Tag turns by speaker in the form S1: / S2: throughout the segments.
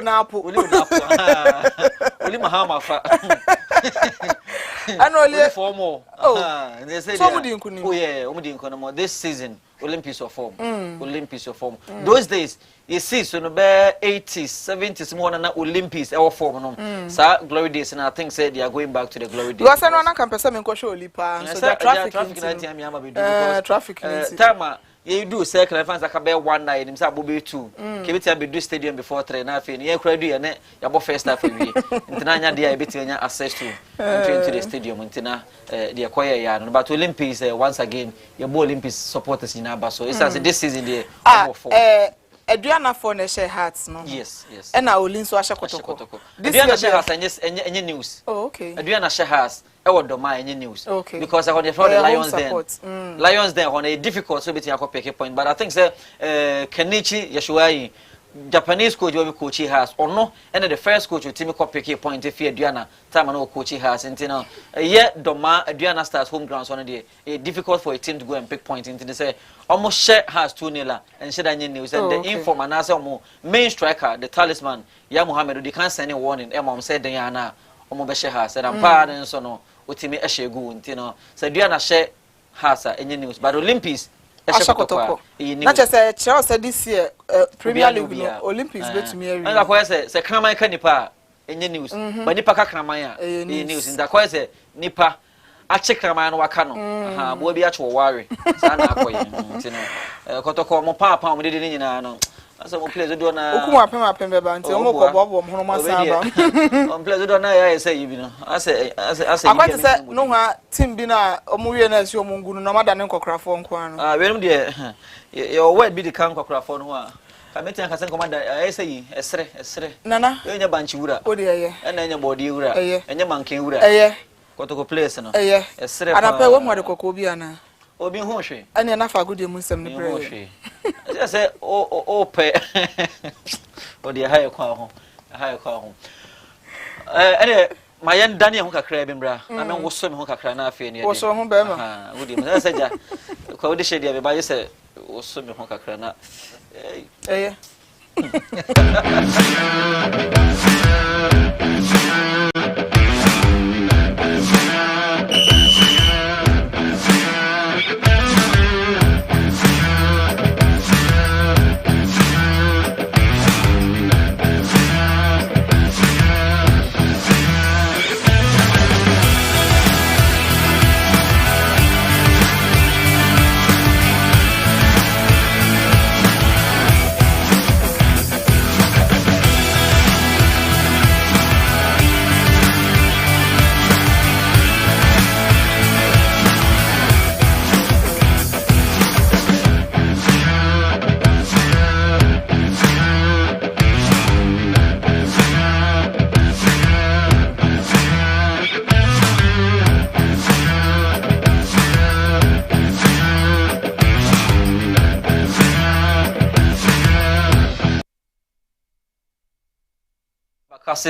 S1: napo.
S2: Oli mahama fa.
S1: And only
S2: formal. They say
S1: so mudi
S2: oh yeah, omudi nkono this season Olympics of form. Olympics of form. Those days you see so no be 80s 70s more na Olympics our form no. Sa glory days and I think say they are going back to the glory days.
S1: You say no na campus me ko show Olipa so the traffic
S2: time you do circle fans aka be 1 night nim say abobe 2 kebeti be do stadium before 3 na afi ye kura do ye ne ya bo first half awie ntina anya dia e beti anya access to entry into the stadium ntina the choir ya no but Olympics once again your Olympics supporters in aba so it's as this season there
S1: Adriana for na share hearts no
S2: yes
S1: and na Olin so ahye kotoko
S2: Adriana share hearts any news
S1: okay
S2: Adriana share hearts e wodo ma any news
S1: okay.
S2: Because I want the Lions then Lions then on a difficult so bit yakọ pick point but I think say Kenichi Yeshuai Japanese coach will be coaching has or no and the first coach will team pick point if Adriana time no coaching has into now yet Doma Adriana starts home grounds on the difficult for a team to go and pick point into the say almost share has 2-0 and said any news and the inform and as main striker the talisman Ya Muhammad they can't send any warning Emma said Diana omo be share has and I'm pardon so no utimi eshegu into no so Adriana share has any news but Olympics
S1: Ashakotoko. Not just a Chelsea this year, Premier League, Olympics, bet me.
S2: And I say, Kramai Kanipa, any news, but Nipa Kramaya, news in the Quase, Nipa, I check Kraman Wakano, will be actual worry. Sana Kotoko, Mopapa, we didn't know. As a place to do na
S1: Pema Pemba until Moko on
S2: place to I say, you know, I say, I want to say, no, Tim Bina, Omuyan, your Mungu, no matter than Cocrafon. Well, dear, your word be the Count Cocrafon. I met a commander, I say, Esre, Nana, in your bunch, oh dear, and then your body, and your monkey, Kotoko place, and a Esre, and I pay 1 more Cocobiana. Obi Hoshi. And enough a good Muslim Hoshi. I say, oh, pay. Or the higher call home. My young Daniel Hoka crabbing bra. I mean, was some Hoka crana fee. Was so home, Bema. Would you say, call the shady everybody said, was some Hoka crana. Eh.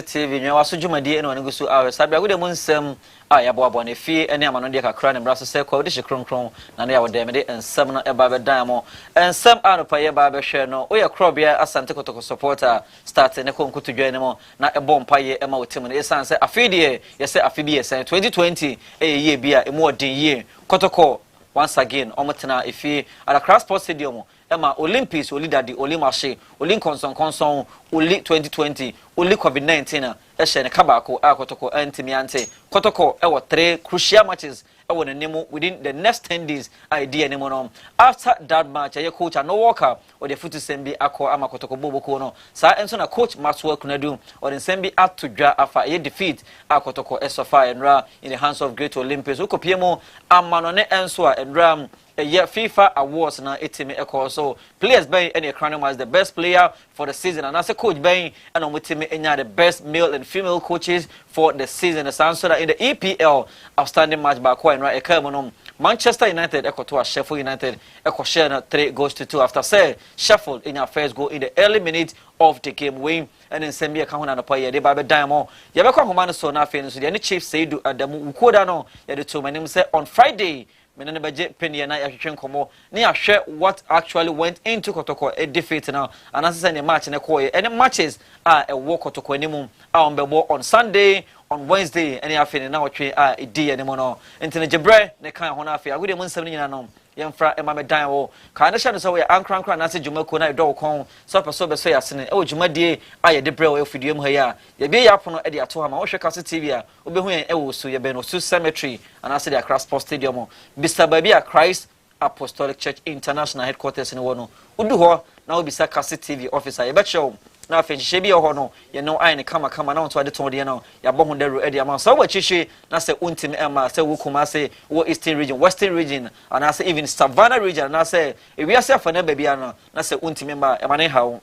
S2: TV nwa waso dwumadi eno ane gusu awe sabia gode mu nsem a yabo abo na fie ene amano de kakra ne braso se kwa de hikronkron na ne yawode me de nsem no eba be dan mo nsem anopa ye ba be hwe no oye krobia asante kotoko supporter start ne ko nkutu dwan mo na ebo mpa ye ema wotem no esan se afidie ye se afibie se 2020 ye bia emu odin ye kotoko once again omotena efie at Accra Sports Stadium Emma Olympics oli dadi oli marche oli konson oli 2020 oli COVID-19 ehye ne kabako akotoko antimi ante kotoko ewo 3 crucial matches ewo ne nemu within the next 10 days idea nemu no after that match aye coach no walker or the futu sembi akọ ama kotoko boboko no sa enso na coach Maxwell Kunadu or the sembi atodwa afa aye defeat akotoko esofa enra in the hands of Great Olympics ukopiemo amano ne enso a enra FIFA awards na etimi eko so players Ben and Crown was the best player for the season and as a coach Ben and omutimi enya the best male and female coaches for the season as answer in the EPL outstanding match back when right ekamonom Manchester United eko to Sheffield United eko share na 3 goals to 2 after say Sheffield in their first goal in the early minutes of the game win and then send me a count on a player they babe diamond yabekwa komano so na fe so the Chiefs say do adamu ukoda no ya de to my name say on Friday me ne budget penny na ya hwehwe nkomo ne ya hwe what actually went into Kotoko a defeat now and as say match ne koye any matches a wo Kotoko animu a on bebo on Sunday on Wednesday any afini na otwe a edi animu no ntene Jebre ne kan ho na afi agode mu nsem nyina no yemfra ema me dan wo ka na hye no so we ankran na se dwumako na edo kon so peso be so yasene e dwumadie a ye de bre wo afidie mu ha ya ye be ya pono e de ato ha ma wo hwe kase TV a obehu en e wo so ye be no su cemetery and as the Accra Sports Stadium bisa baby a Christ Apostolic Church International headquarters ni wo no udu ho na obisa kase TV officer ye be chew na afenhye bi ho no ye no ai ne kama na onto ade ton de no ya bo ho daru e de ama so wa chichi na se untim ema se wo kuma se wo Eastern region Western region and as even Savannah region na se e wi ase afa na ba bia no na se untim ema e ma ne hawo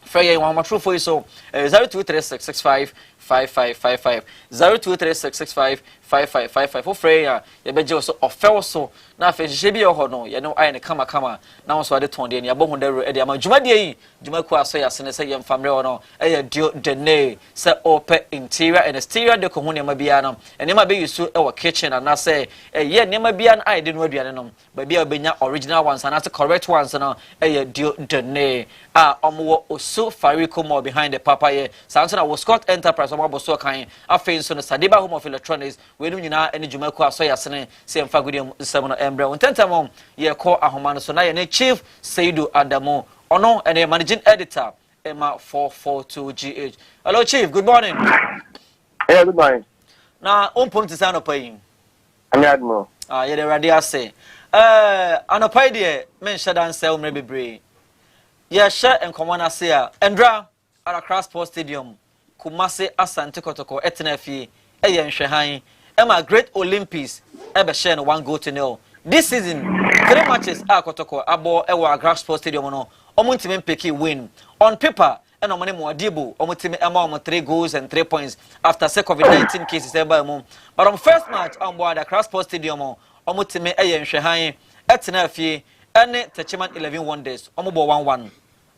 S2: Frey one true for you so 0236655555 0236655555 for Freya ye beje so ofel so na afenhye bi ho no ye no ai ne kama na onso ade ton de ne ya bo ho daru e de ama dwumade yi dwumaku aso ya sene se ye mfamre ho no e ye dio dene se open interior and exterior de ko ho ne ma bia no ene ma be yusu e wo kitchen and na se ye ne ma bia ai de no aduane no ba bia obenya original ones and as correct ones no e ye dio dene a omo so Fariko more behind the papa here. Samson was Scott Enterprise or Maboso Kain. I feel so the Sadiba Home of Electronics. We do not any Jumako so yasene same Fagudium 7 Embryo. And 10 time ye call a Homano so na Chief Seidu Adamo. Ono and a managing editor Emma 442GH. Hello Chief, good morning.
S3: Yeah, good morning.
S2: Now point to sound of paying.
S3: I'm Admo.
S2: Yeah, the radio say. Anopai dear, men shut down sell maybe brave. Yeah, share and common asea. Endra at Accra Sports Stadium. Kumase Asante Kotoko Etnefi. Eyen Shehain. Emma Great Olympics. Ebe share 1 goal to 0. This season, 3 matches at Kotoko. Abo Ewa Accra Sports Stadium no. Omuntime Peki win. On paper, and on money more Dibu. Omuntime Emma 3 goals and 3 points after COVID-19 cases. But on first match on board Accra Sports Stadium, Omuntime Eyen Shehain. Etnefi. Any Techiman 11 wonders, Omobo 1-1.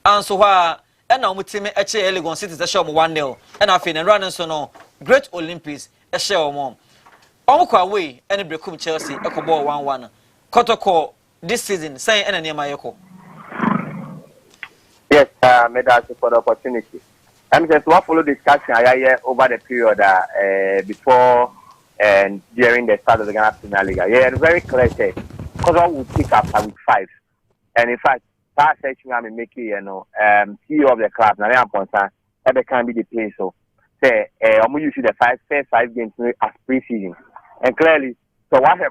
S2: And so, and now Mutime Eche Elegon City is a show 1-0. And I feel and running so no Great Olympics a show more. Omoko away, any Brekum Chelsea, Echo Ball 1-1. Kotoko this season, saying any near my echo.
S3: Yes, made us for the opportunity. I'm just to follow discussion over the period before and during the start of the Ghana Premier League. Yeah, very clear. Because will pick up week 5. And in fact, that section I'm making, CEO of the club, now I'm concerned, that can be the place. So, say, I'm going to use the first 5 games as pre-season. And clearly, so what I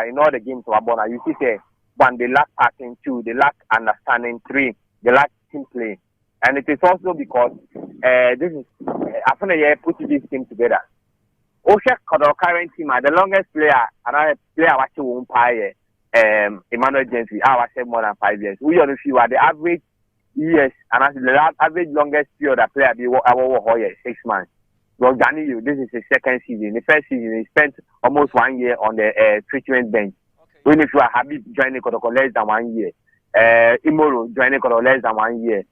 S3: in all the games were born, you see, say, 1, they lack passing, 2, they lack understanding, 3, they lack team play. And it is also because this is, after a year, putting this team together. Osha Kodoro current team, the longest player, another player watching won't pay. Emmanuel James, I was more than 5 years. We on you are the average years and as the average longest period a player be our 6 months. Well, Danny, this is his second season. The first season he spent almost 1 year on the treatment bench. Okay. Even if you are happy joining Kotoko less than 1 year, Imoro joining Kotoko less than 1 year,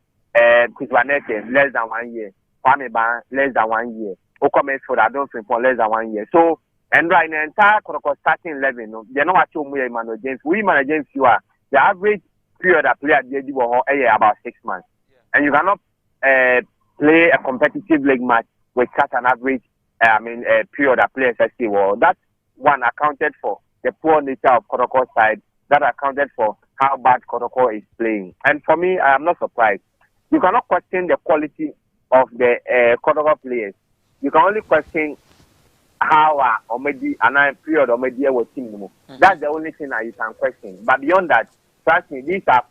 S3: Chris Vanette less than 1 year, Kwame Ban less than 1 year, Okome for I don't think for less than 1 year. So. And right in the entire starting 11, they're not actually Emmanuel James. We Emmanuel James, you are the average period a player did about 6 months. Yeah. And you cannot play a competitive league match with such an average period a player say, well, that one accounted for the poor nature of Kotoko side, that accounted for how bad Kotoko is playing. And for me, I am not surprised. You cannot question the quality of the Kotoko players. You can only question how already and period already was team. That's the only thing that you can question. But beyond that, trust me, these are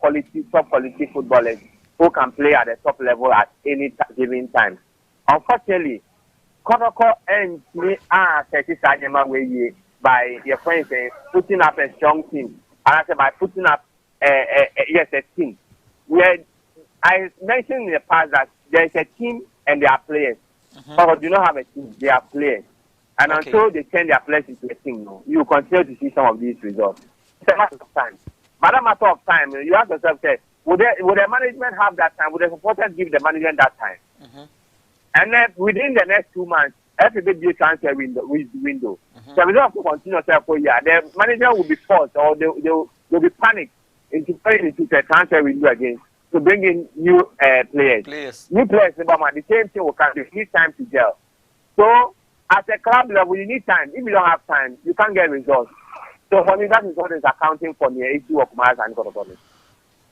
S3: top quality footballers who can play at the top level at any given time. Unfortunately, Kotoko ends me by your friends putting up a strong team. And I said by putting up a team. Where I mentioned in the past that there is a team and there are players. But do not have a team, they are players. And until they change their players into a team, you continue to see some of these results. It's a matter of time. But a matter of time, you have to say, would the management have that time? Would the supporters give the management that time? And then within the next 2 months, every big transfer window. So we don't have to continue for year. The manager will be forced or they'll be panicked into playing into the transfer window again to bring in new players. New players, the same thing will come. You need time to gel. So at a club level, you need time. If you don't have time, you can't get results. So for me, that is what is accounting for the issue of Mars and Kotokono.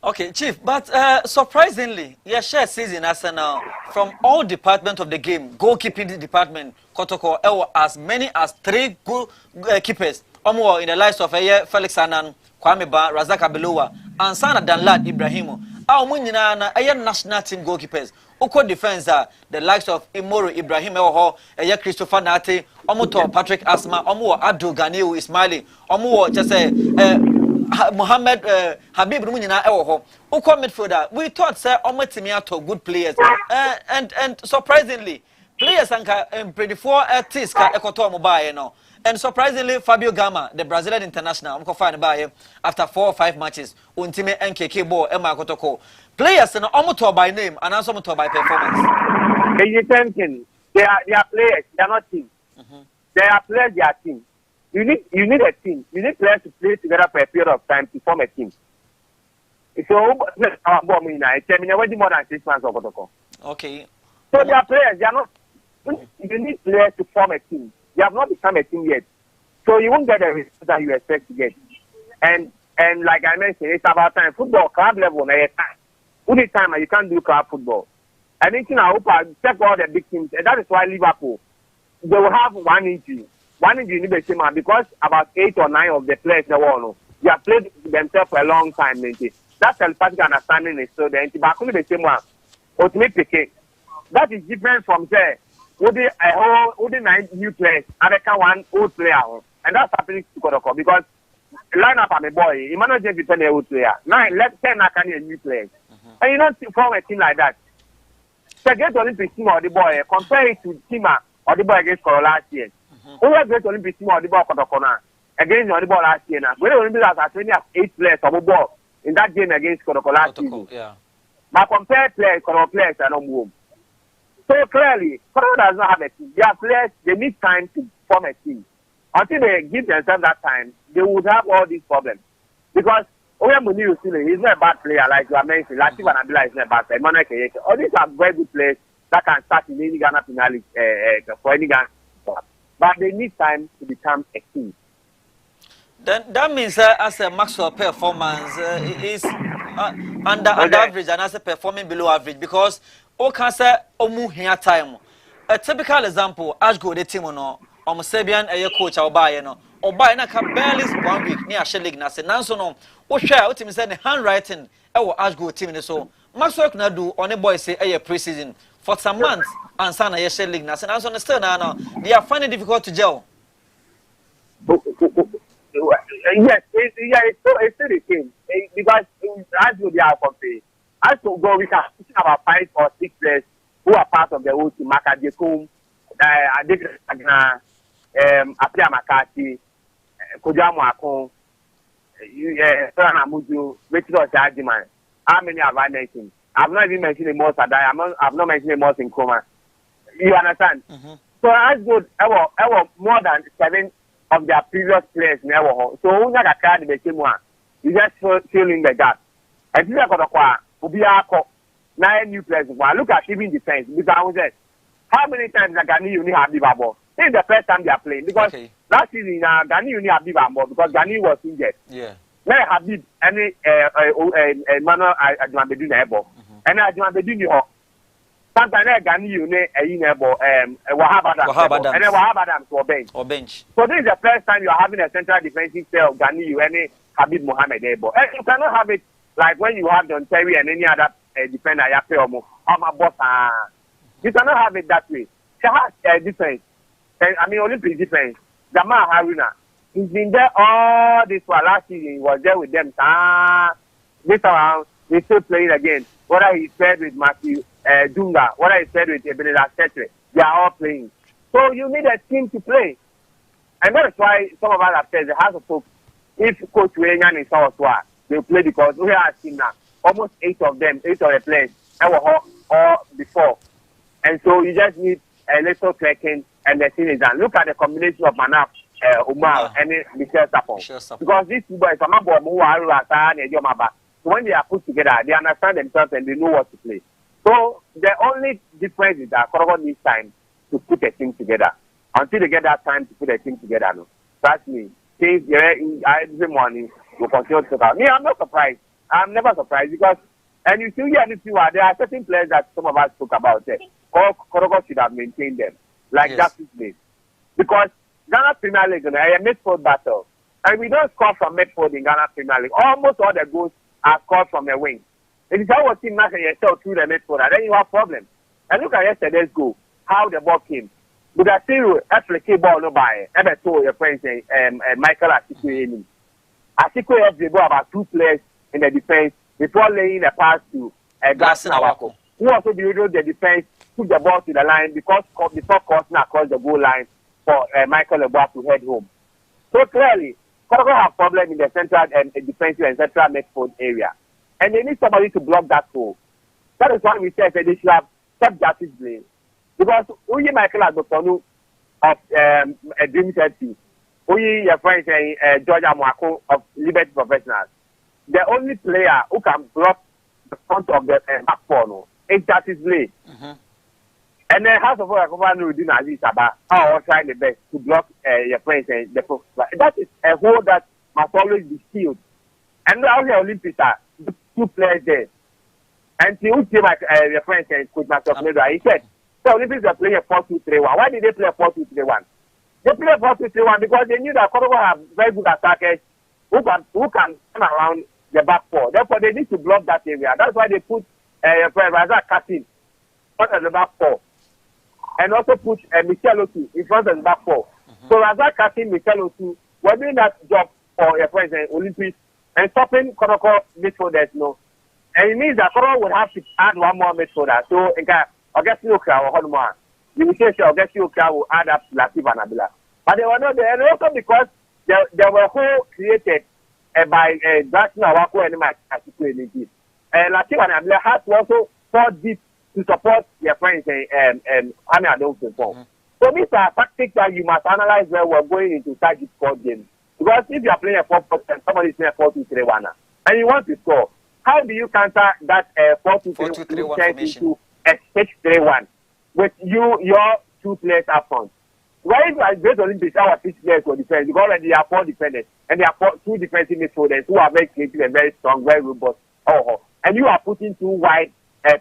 S2: Okay, Chief, but surprisingly, your share season Arsenal from all departments of the game, goalkeeping department, Kotoko, as many as 3 good keepers. In the likes of Felix Anan, Kwame Ba, Razak Abelowa, and Sana Danlad Ibrahimu. Our Munina, national team goalkeepers. Oko defense the likes of Imoro Ibrahim Christopher Nate, Omuto Patrick Asma, Omo Abdul Ganiu Ismaili, Omo just Mohammed Habib Rumunina Ewo. Oko midfielder, we thought sir Omo good players. And surprisingly, players and pretty for Tiska Ekoto Mobile no. And surprisingly, Fabio Gama, the Brazilian international, after 4 or 5 matches, Untime NKK Bo, Emma Kotoko. Players are not by name and also by performance.
S3: They are players, they are not teams. They are players, they are teams. You need a team. You need players to play together for a period of time to form a team. So, more than 6 months of Kotoko.
S2: Okay.
S3: So they are players, they are not. You need players to form a team. You have not become a team yet. So you won't get the results that you expect to get. And like I mentioned, it's about time. Football, club level, time. Only time you can't do club football. I think I hope I check all the big teams. And that is why Liverpool, they will have one injury. One injury in the because about 8 or 9 of the players they will they have played themselves for a long time. That's telepathic understanding is so the only the same one. Ultimately, that is different from there. Would the 9 new players, I reckon 1 old player, and that's happening to Kodoko because line up I'm a boy, you might not just be old player. 9, let 10 I can a new players. And you don't form a team like that. So get Olympic team or the boy, compare it to Tima or the boy against Koro last year. Who was great Olympic team or the boy Kodoko against the ball last year now? When the Olympics has 8 players or ball in that game against Kodoko last season.
S2: Yeah.
S3: But compare players, Kodoko players are not move. So clearly, Korea does not have a team. Their players, they need time to form a team. Until they give themselves that time, they would have all these problems. Because Oya Muniu is not a bad player, like you are mentioning. Latif and Abdullah is not a bad player. Emmanuel Keyeke. All these are very good players that can start in any Ghana finale for any Ghana. But they need time to become a team.
S2: Then that means as a Maxwell performance is under average and as a performing below average because all can say omu here time. A typical example, Ashgo the team no, Serbian coach Obaye no, Obaye na can barely 1 week near Shelig na say nanso no, o share what him say the handwriting e Ashgo team ni so. Maxwell na do on a boy say pre-season for some months and sana ye Shelig na say nanso still na they are finding it difficult to gel.
S3: Yes, it's still the same because as we are comparing. As to go, we can speak about 5 or 6 players who are part of the whole team. Maka Jekum, Adekre Agna, Apia Makati, Kojamu Akon, Sarana Muju, Richard Osajiman. How many have I mentioned? I've not even mentioned the most Adai. I've not mentioned the most in Coma. You understand? So as good, ever more than 7 of their previous players never. So who's not a card the same one? You just fill in the gap. And this is what 9 new players. Look at even defense. Because I was said, how many times Gani Uni have Bibabo? This is the first time they are playing. Because last season, Gani Uni have Bibabo because Gani was injured.
S2: Yeah.
S3: Now Habib any Manuel Adjumabedu Nebo. And Adjumabedu sometimes Gani Uni Nebo Wahabadam. And then Wahabadam to a bench. So this is the first time you are having a central defensive player of Gani Uni Habib Mohamed Ebo. And you cannot have it like when you have Don Terry and any other defender, you cannot have it that way. She has defense. I mean, Olympic defense. Jamal Haruna. He's been there all this while. Last season, he was there with them. This around, he's still playing again. Whether he's paired with Matthew Dunga, whether he's paired with Ebenezer Setre, they are all playing. So you need a team to play. And that's why some of us have said the House of Hope, if Coach Wenyan is also they'll play because we are seeing now almost 8 of the players that were all before. And so you just need a little clicking, and the thing is that look at the combination of Manaf, Umar, and Michelle Sapon. Because these two boys, some of them who are so when they are put together, they understand themselves and they know what to play. So the only difference is that Korogo needs time to put a team together. Until they get that time to put a team together, no. Trust me, things every morning will continue to talk. Me, I'm not surprised. I'm never surprised because, and you see, there are certain players that some of us spoke about. Korogo should have maintained them, like Justice League. Because Ghana Premier League is a midfield battle. And we don't score from midfield in Ghana Premier League. Almost all the goals are scored from the wing. If you our team match and yourself through the midfield, then you have problems. And look at yesterday's goal, how the ball came. But I still FLK ball no by ever told your friends Michael Asikwe. Asikwe has the ball about 2 players in the defense before laying a pass to Glasson Awako, who also built the defense, took the ball to the line before crossing across the goal line for Michael Lebois to head home. So clearly, Korogo have problem in the central and defensive and central midfield area. And they need somebody to block that hole. That is why we said that they should have kept Justice Blame. Because Uyi Michael Adotonu of Dream 30, Uyi your friend saying George Amuako of Liberty Professionals, the only player who can block the front of the back four is Justice Blame. And then House of Governor will do Aziz Saba, are trying the best to block your friends and the that is a hole that must always be sealed. And now the Olympics are 2 players there. And you see like your friends and Coach Master he said, the Olympics are playing a 4-2-3-1. Why did they play a 4-2-3-1? They play a 4-2-3-1 because they knew that Korogo have very good attackers who can turn around the back four. Therefore, they need to block that area. That's why they put Razak Kasim front of the back four. And also put Michel Otu in front of the back four. So Razak Kasim, Michel Otu were doing that job for your friends in Olympics and stopping Korogo midfielders, no. And it means that Korogo would have to add 1 more midfielder. So, Augustine Okra or Honma, you will say Augustine Okra will add up Latif and Abila. But they were not there, and also because there were who created by Jackson Awako and my Latif and Abila had to also fall deep to support their friends and Ami Adolfo form. So these are tactics that you must analyze when we're going into such sport games. Because if you are playing a 4-4, somebody is playing a 4-2-3-1 and you want to score, how do you counter that 4-2-3-1 formation a 6-3-1 with your 2 players up front? Why is the Great Olympics our 6 players for defense? Because already there are 4 defenders and there are 2 defensive midfielders who are very creative and very strong, very robust. And you are putting 2 wide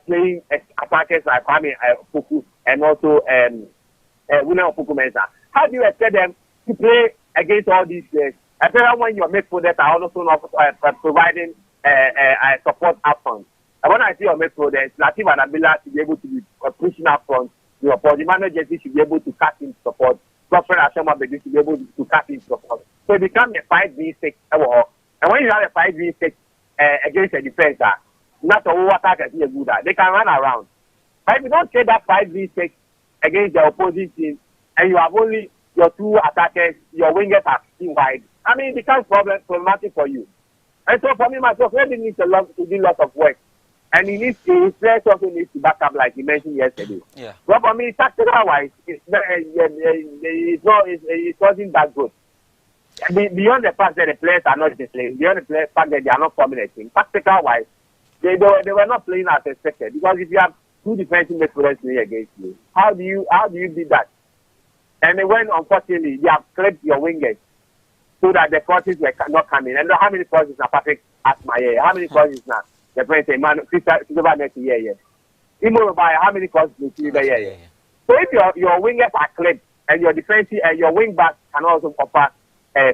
S3: playing attackers like Kwame Poku and also William Opoku Mensah. How do you expect them to play against all these players? Especially when your midfielders are also not providing support up front. And when I see your midfielders, Latif and Abila to be able to be pushing up front, your body manager should be able to cut in support. Prophet Ashama Bedi should be able to cut in support. So it becomes a 5v6. And when you have a 5v6 against a defender, not all attackers are good at. They can run around. But if you don't take that 5v6 against the opposing team, and you have only your 2 attackers, your wingers are sitting wide, I mean, it becomes problematic for you. And so for me, myself, really needs to do a lot of work. And his players also needs to back up, like you mentioned yesterday. Yeah. But for me, tactical-wise, it wasn't that good. Beyond the fact that the players are not playing, beyond the fact that they are not forming a team, tactical-wise, they were not playing as expected. Because if you have 2 defensive midfielders playing against you, how do you do that? And when unfortunately you have clipped your wingers so that the crosses were not coming. And how many crosses are perfect at my ear? How many crosses now? The president, man, over next year. How many crosses do you see? So if your wingers are clipped and your defensive and your wing back can also offer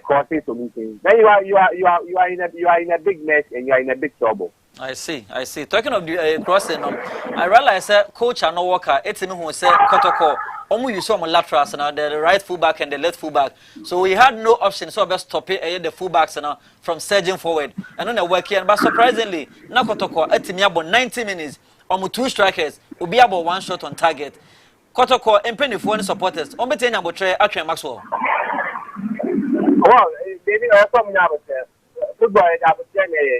S3: crossing solutions, then you are in a big mess and you are in a big trouble.
S2: I see. Talking of the crossing, I realize that coach and no worker, it's him who said Kotoko. You saw my laterals and the right fullback and the left fullback. So we had no option. So I best stop it the fullbacks from surging forward. And then work here. But surprisingly, Nakotoko at about 90 minutes. 2 strikers will be about 1 shot on target. Kotoko and penny for supporters. Between about Atria Maxwell.
S3: Well, David, football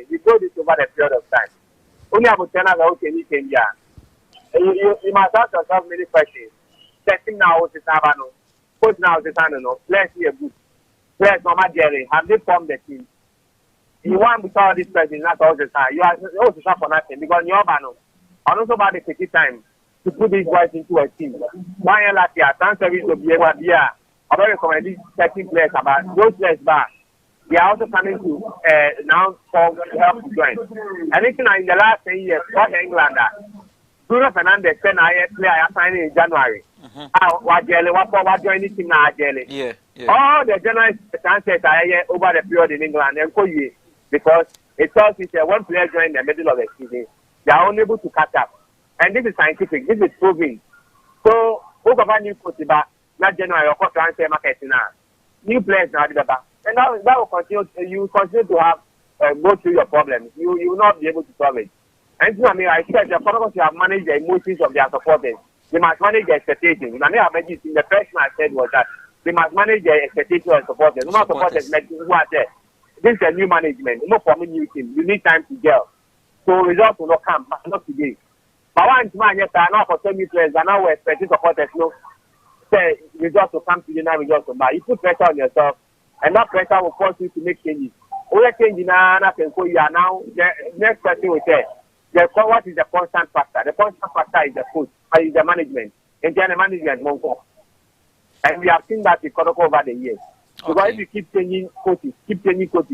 S3: you do this over a period of time. Only about 10 hours you must ask yourself many questions. Testing now is Sabano. coach now is the no. Players here good. Players normal Jerry. Have they formed the team? You want to tell this person not all the time. You are also shop for nothing because you're bano. And also about the 50 time to put these boys into a team. 1 year last year, time service will be able to be a very recommended 13 players about those players back. They are also coming to now for help to join. And it's in the last 10 years, what England Bruno Fernandes said I play I signed in January. What joining team now jelly.
S2: Yeah.
S3: All the general transfers are over the period in England and for you because it tells you that one player joined in the middle of the season, they are unable to catch up. And this is scientific, this is proving. So over new coach about not January or transfer market now. New players now the back. And that will continue. You continue to have go through your problems. You will not be able to solve it. And so, I mean, I said the followers have managed the emotions of their supporters. They must manage their expectations. And I mentioned in the first match I said was that they must manage their expectations of supporters. No matter supporters, this is a new management. No for a new team. You need time to gel. So results will not come, but not today. But one man, yes, I know for some new players, and now we're expecting supporters. No, say results will come to you now. Results will buy. You put pressure on yourself. And that pressure will force you to make changes. Only changing now, you are now. The next person will say, what is the constant factor? The constant factor is the coach, is the management. And then the management won't go. And we have seen that over the years. Okay. Because if you keep changing coaches,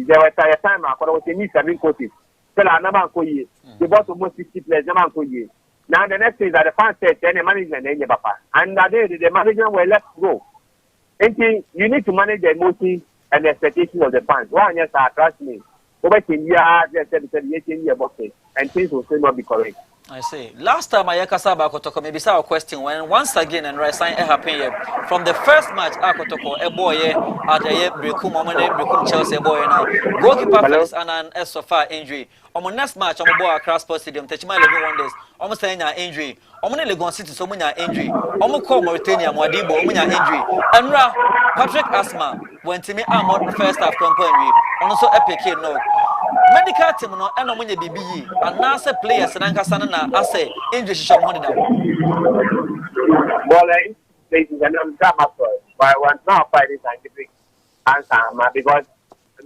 S3: there was a time I was saying 7 coaches. So I never go years. They bought almost 50 players, never go years. Now the next thing is that the fans said, then the management, and that day the management will let go. And you need to manage the emotions and the expectations of the fans. One, yes, trust me. Over 10 years, and things will still not be correct.
S2: I see. Last time I heard about Kotoko, maybe saw a question when once again and resign happened here. From the first match, Kotoko, a boy at a Brekum, Brekum Chelsea boy now. Goalkeeper face and an SOFA injury. On my next match, I'm a boy across Sports Stadium, touch my 11 wonders. Almost saying an injury. I'm going to go City, so many injury. I'm going to call Mauritania, Mwadibo, injury. And Patrick Asma went to me arm the first half company. Also epic here, no. Medical team no eno munye bibi and now say players na nkasa na ase injury show mo dey.
S3: Well, they is an drama story. But I want now find this scientific answer because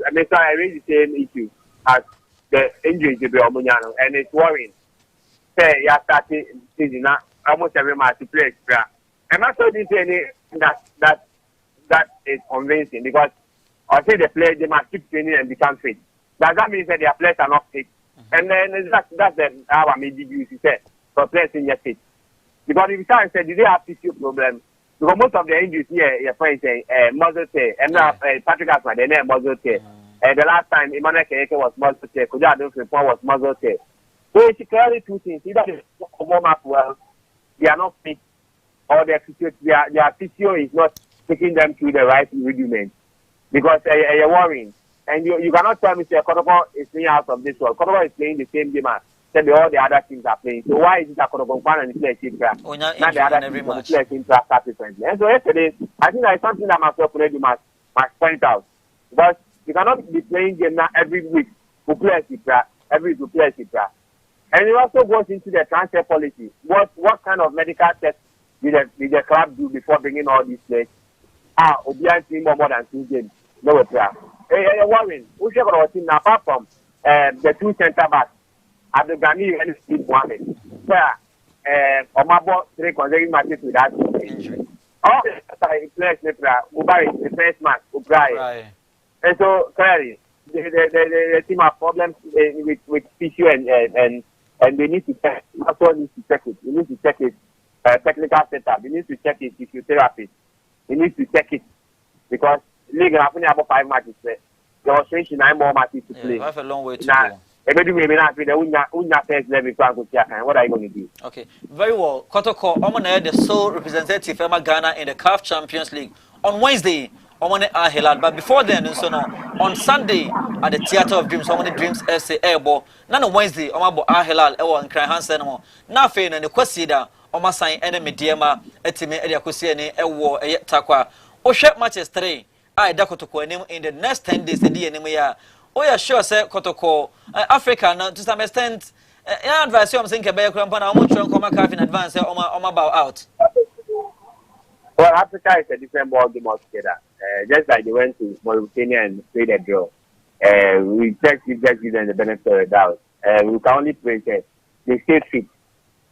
S3: I mean so I raise the same issue as the injury to be Omunyano and it's worrying. Say you starting season now almost every match to play extra. I'm not sure this any that is convincing because I say the players they must keep training and become fit. Does that mean that their players are not fit? And then that's how I made you say for players in your fit. Because if you start and say, do they have tissue problems? Because most of the injuries here, your friends say muscle tear, and now Patrick Asma, they name muscle tear. The last time Emmanuel Keke was muscle tear, Kuja Adolfo was muscle tear. So it's clearly two things. Either they warm up well, they are not fit, or their physio is not taking them through the right rudiment. Because you're worrying. And you cannot tell me that Kotobo is playing out of this world. Kotobo is playing the same game as all the other teams are playing. So why is it that Kotobo and the play team craft? Not the other teams the play team craft start differently. And so yesterday, I think that is something that myself already must point out. Because you cannot be playing game now every week who plays the craft, every week who plays the craft. And it also goes into the transfer policy. What kind of medical tests did the club do before bringing all these players? Obian team more than 2 games. No craft. Warren, who should have seen apart from the 2 centre backs at the Ghanaian and Steve Mohammed. Omabo 3 consecutive matches without injury. All the players, Ubari, the first match, Ubari. And so, clearly, the team have problems with physio and they need to check. Also needs to check it. You need to check it. Technical setup. You need to check it. Physiotherapy. You need to check it because. League have only about 5 matches. There was 29 more matches to play.
S2: You have a long way to go.
S3: What are you going to do?
S2: Okay, very well. Kotoko, Omane, the sole representative of Ghana in the CAF Champions League on Wednesday. Omane Ahilad, but before then, so no, on Sunday at the Theatre of Dreams, Omane Dreams SA Airball. Now on Wednesday, Omabo Ahilad, Ewa and Cry Hansen. Now, Fain and the Kwasida, Omasan, enemy Diema, Etime, Ediakusiani, Ewo, Takwa. Oshep matches 3. I da Kotoko in the next 10 days, the DNMA. Oh, yeah, sure, sir, Kotoko, Africa, to some extent, I advise you, I'm thinking about Crampon, I want to come back in advance, or about out.
S3: Well, Africa is a different ball game altogether. Just like they went to Mauritania and played a draw. We just give them the benefit of the doubt. We can only pray that they stay fit.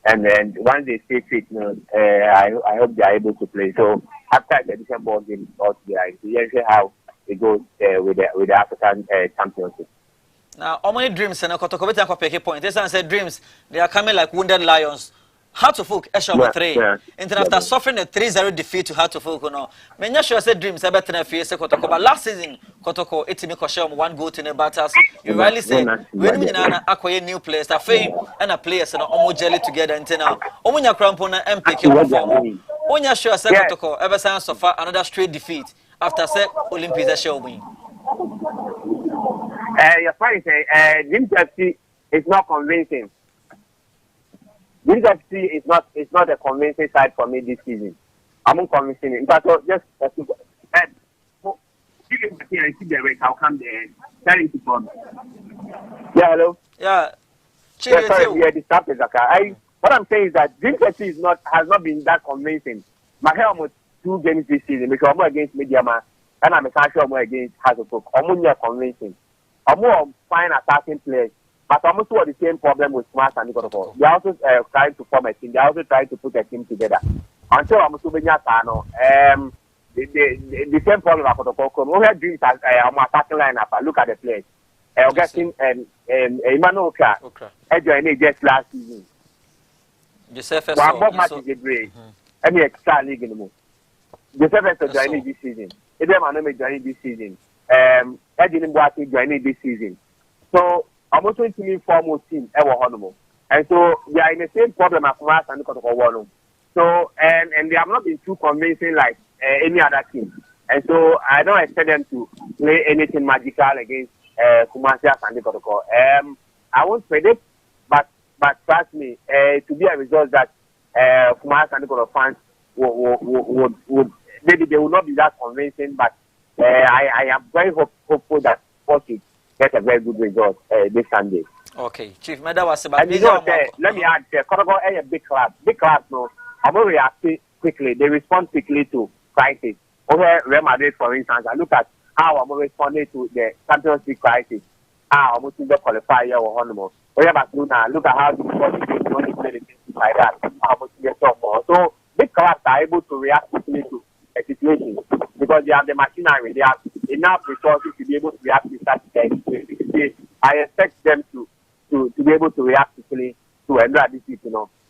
S3: And then once they stay fit, I hope they are able to play. So after it's a different ball game altogether, so you see how it goes with the African championship.
S2: Now, how many dreams and a Kotoko point? This answer dreams, they are coming like wounded lions. How to folk, Esha 3. And then after suffering a 3-0 defeat to how to folk, no. Many sure said dreams, I better than a few Kotoko. But last season, Kotoko, 18 Koshem, 1 goal in the battles. You rightly said, when we acquire new players, a fame and a players and almost jelly together until now. Omunya Crampona and pick your form. Onya sure said Kotoko, ever since so far, another straight defeat after said Olympics show win.
S3: Your friend say, Jim FC is not convincing. Jim FC is not a convincing side for me this season. I'm unconvincing. In fact, just give him here and see the rate. I'll come there and tell him to come. Yeah, hello.
S2: Yeah.
S3: Sorry, we are distracted. What I'm saying is that Jim FC has not been that convincing. My hair almost 2 games this season because I'm against Mediama and I'm against Hazard. I'm not convincing. I'm more fine attacking players, but I'm also the same problem with Smart and Nicola. They are also trying to form a team. They are also trying to put a team together. Until I'm also being the same problem at Kotoko. We have dreams as I'm attacking lineup. Look at the players. I'm getting Emmanuel Okra. Joined just last season.
S2: Joseph
S3: both matches they break. Any extra league in the move. Joseph joined this season. Edem joined this season. Edin Boati joining this season. So I'm also to me formal team ever honorable. And so they are in the same problem as Ras and Kotoko. So and they have not been too convincing like any other team. And so I don't expect them to play anything magical against Kumasi and Kotoko. I won't predict, but trust me, to be a result that Kumasi and Kotoko fans would maybe they will not be that convincing, but I am very hopeful that Sporting get a very good result this Sunday.
S2: Okay, Chief Meda was about.
S3: And let me add, Kotoko is a big club. Big club, no. I'm going to react quickly. They respond quickly to crisis. Over Real Madrid, for instance, I look at how I'm responding to the Champions League crisis. How I'm going to qualify here or Honolulu. Over Barcelona, look at how difficult it is to only play the things like that. How much get more. So big clubs are able to react quickly to a situation because they have the machinery, they have enough resources to be able to react to such things. I expect them to be able to react quickly to another this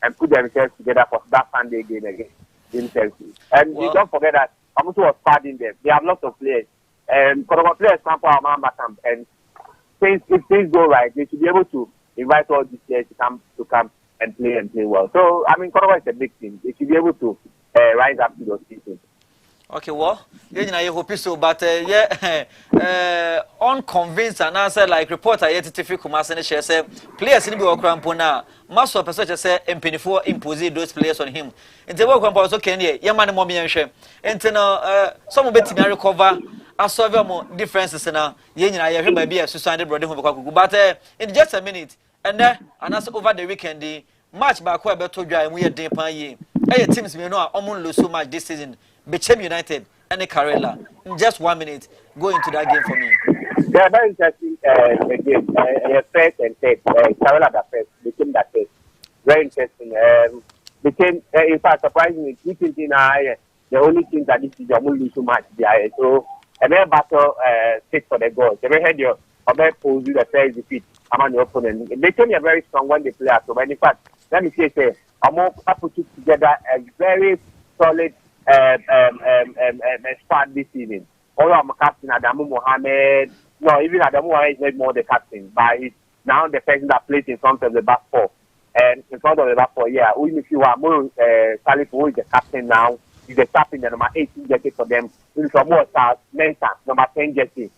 S3: and put themselves together for that Sunday game again in Chelsea. And you don't forget that I'm also was padding them. They have lots of players. And Kotoko players come for our camp, and if things go right, they should be able to invite all these players to come and play well. So I mean, Kotoko is a big team. They should be able to rise up to those seasons.
S2: Okay, well, you hope so, but unconvinced and answer like reporter yet to Kumasi and share say players in the Crampona, Master of such as say and Penny4 impose those players on him. And the work also can ye, your man mommy and shame. And some of it to recover. I saw more differences now. Yen I heard by be a suicide brother who but in just a minute, and then and that's over the weekend. The match back where better dry and we are day per year. Hey, teams may know I'm lose so much this season. Bechem United and the Karela. In just 1 minute, go into that game for me.
S3: Yeah, very interesting game. First and third. Karela the first, became that first. Very interesting. Became, in fact, surprisingly, the only thing that this is the only so much there. So, a very battle six for the goals. They had your pose the first defeat among the opponent. They came very strong when they play at home. And in fact, let me say, I'm more put together a very solid squad this season. Although I'm a captain, Adamu Mohammed. No, even Adamu Mohammed is not more the captain, but he's now the person that plays in front of the back four. And in front of the back four, yeah. Even if you are more Salif, who is the captain now, he's the captain, the number 18 jersey for them. If you more stars, Mensa, number 10 jersey.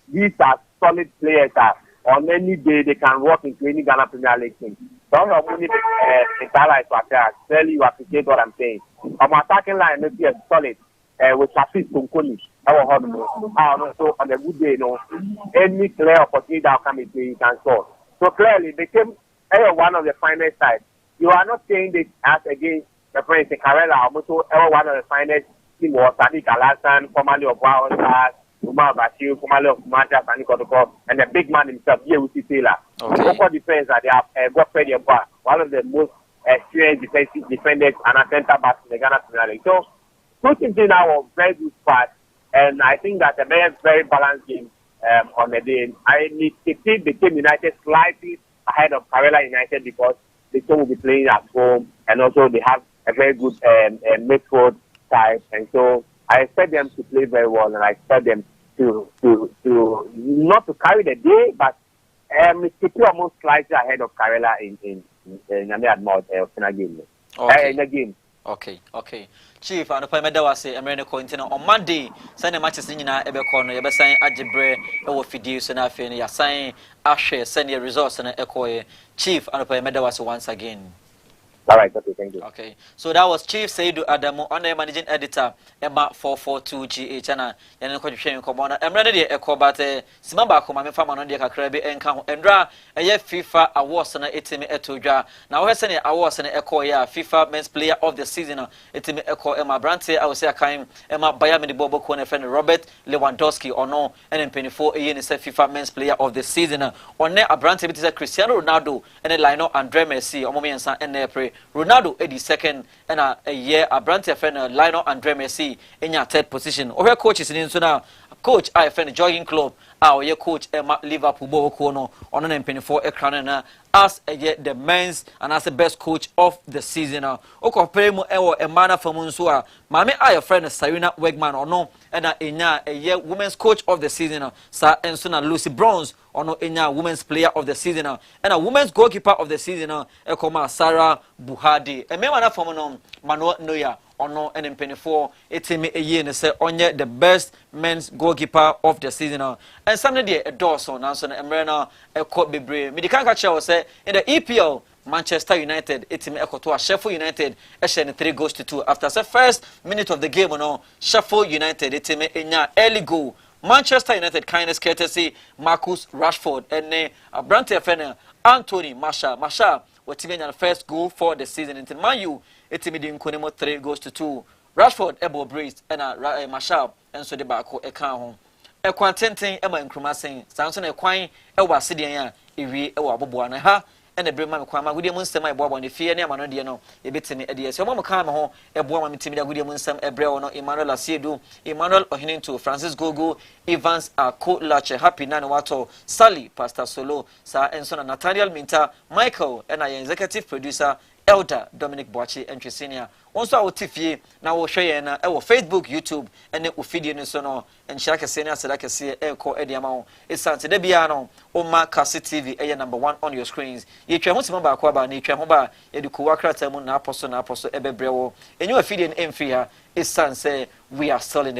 S3: These are solid players that on any day they can walk into any Ghana Premier League team. So I'm only clearly you appreciate what I'm saying. I'm attacking line maybe a solid with Shafis Kunkoni. So on a good day, any clear opportunity that come into you can score. So clearly they came one of the finest sides. You are not saying this as against the friend is Karela, also one of the finest team was Sadiq Alasan, formerly of Wild Stars, Umar Bashir, formerly of Manchester and the big man himself, Yewusi Taylor. Local defense that they have got Freddie one of the most experienced defensive defenders and a center back in the Ghana Premier League. So, two teams now are very good spot, and I think that a very balanced game on the day. I need to keep the team United slightly ahead of Karela United because the team will be playing at home, and also they have a very good midfield type, and so I expect them to play very well, and I expect them to not to carry the day, but to be almost slightly ahead of Karela in the game.
S2: Okay.
S3: In the game.
S2: Okay. Chief, and the Meda was a American continent on Monday. Send a matches in Ebe corner, Ebe sign Ajibre, Ewo Fidius and Afin, ya sign Ashe, send your results and Echo. Chief, and the Meda was once again.
S3: All right, okay, thank you.
S2: Okay, so that was Chief Seidu Adamu, on the managing editor, Emma 442GH, and the contribution commander. I'm ready to echo, but Simaba, my family on the Kakrabi and Count and Dra, a year FIFA awards and a team etuja. Now, we're sending awards and echo, yeah, FIFA men's player of the season, a team echo Emma Brante, I will say a kind Emma Bayamini Bobo Kone friend Robert Lewandowski or no, and in 24 a year is a FIFA men's player of the season. On there, a Brante, it is a Cristiano Ronaldo, and a Lino Andre Messi, or Momi and San and Nepre. Ronaldo 82nd and a year a brand friend Lionel Andre Messi in your third position. Over coaches in so now coach I friend jogging club our year coach Emma Liverpool Bokono on an M24 ekran as a year the men's and as the best coach of the season. Okopremo ewo Emana Famunsua Mame I friend Serena Wegman or no and a year women's coach of the season Sir Ensuna Lucy Bronze or no enya women's player of the season and a women's goalkeeper of the season Ekoma Sarah Buhadi a memana from Manuel Noya or no NM24 etimi a year and say onye the best men's goalkeeper of the season and Sunday a Dawson Nanson Emrena a court be brave Medicanca Chow say in the EPL Manchester United etimi ekoto Sheffield United eshe 3 goals to 2 after the first minute of the game no Sheffield United etimi enya early goal Manchester United kindness courtesy Marcus Rashford and Abrante Fenner Anthony Marshall what team the first goal for the season in Man U etimi Nkonemo 3 goals to 2 Rashford Ebo Breeze and Marshall and so the back e kan ho e kwantenten e ma nkrumasen sanso na e kwan e wa sedian ya ewie e wa aboboa na ha ene brema me kwa ma gudie mu nsem ai boabo ne fie ne ama no de no e betimi e de se o ma kan me ho e boa ma metimi da gudie mu nsem e bre no Emmanuel Asiedu Emmanuel Ohinento Francis Gogo Evans Ako Lache Happy Nane Wato Sally Pastor Solo Sa Enso na Nathaniel Minta Michael and I executive producer Elder Dominic Boachi and Senior. Also, our TV now will show you na our Facebook, YouTube, and then video no so no and share Senior so that can see Echo Ediamao. It's Santa Debiano, Oma Kasi TV, number 1 on your screens. You can also remember Kwaba, ni Tramoba, Edukuwakra Tamun, Apostle, Ebebreo, and you are feeding in fear. It's San say we are still in the